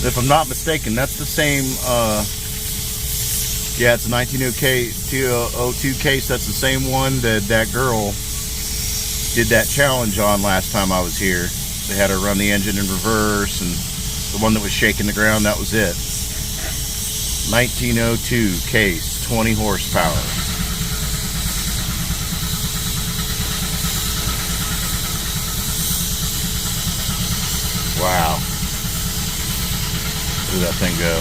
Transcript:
If I'm not mistaken, that's the same, yeah, it's a 1902 case. That's the same one that that girl did that challenge on last time I was here. They had her run the engine in reverse, and the one that was shaking the ground, that was it. 1902 case, 20 horsepower. Wow. Look at that thing go.